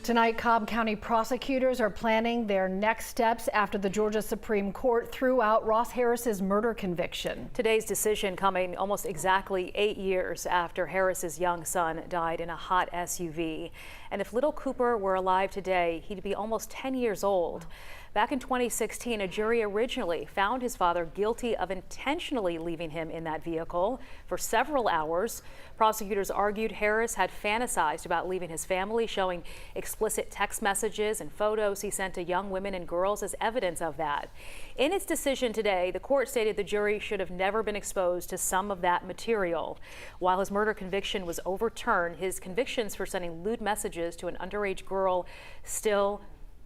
Tonight, Cobb County prosecutors are planning their next steps after the Georgia Supreme Court threw out Ross Harris's murder conviction. Today's decision coming almost exactly 8 years after Harris's young son died in a hot SUV. And if little Cooper were alive today, he'd be almost 10 years old. Back in 2016, a jury originally found his father guilty of intentionally leaving him in that vehicle for several hours. Prosecutors argued Harris had fantasized about leaving his family, showing explicit text messages and photos he sent to young women and girls as evidence of that. In its decision today, the court stated the jury should have never been exposed to some of that material. While his murder conviction was overturned, his convictions for sending lewd messages to an underage girl still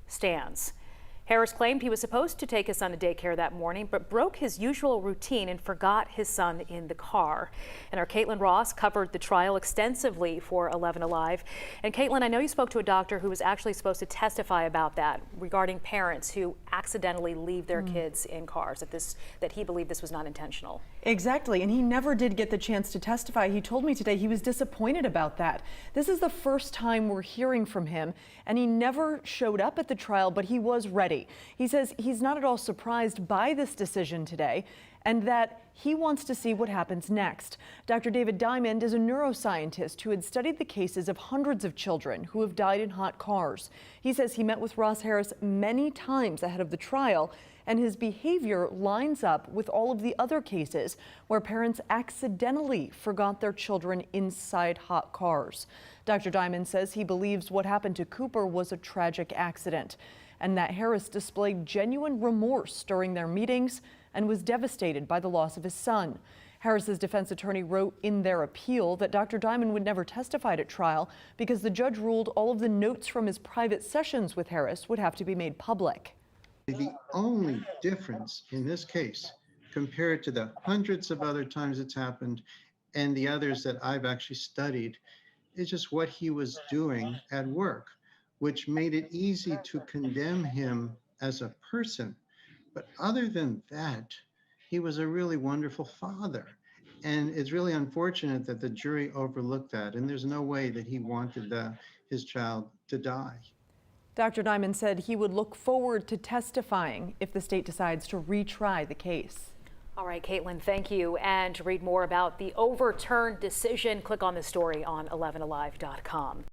stands. Harris claimed he was supposed to take his son to daycare that morning, but broke his usual routine and forgot his son in the car. And our Caitlin Ross covered the trial extensively for 11 Alive. And Caitlin, I know you spoke to a doctor who was actually supposed to testify about that regarding parents who accidentally leave their kids in cars, that he believed this was not intentional. Exactly, and he never did get the chance to testify. He told me today he was disappointed about that. This is the first time we're hearing from him, and he never showed up at the trial, but he was ready. He says he's not at all surprised by this decision today and that he wants to see what happens next. Dr. David Diamond is a neuroscientist who had studied the cases of hundreds of children who have died in hot cars. He says he met with Ross Harris many times ahead of the trial, and his behavior lines up with all of the other cases where parents accidentally forgot their children inside hot cars. Dr. Diamond says he believes what happened to Cooper was a tragic accident, and that Harris displayed genuine remorse during their meetings and was devastated by the loss of his son. Harris's defense attorney wrote in their appeal that Dr. Diamond would never testify at trial because the judge ruled all of the notes from his private sessions with Harris would have to be made public. The only difference in this case, compared to the hundreds of other times it's happened and the others that I've actually studied, is just what he was doing at work, which made it easy to condemn him as a person. But other than that, he was a really wonderful father. And it's really unfortunate that the jury overlooked that. And there's no way that he wanted his child to die. Dr. Diamond said he would look forward to testifying if the state decides to retry the case. All right, Caitlin, thank you. And to read more about the overturned decision, click on the story on 11alive.com.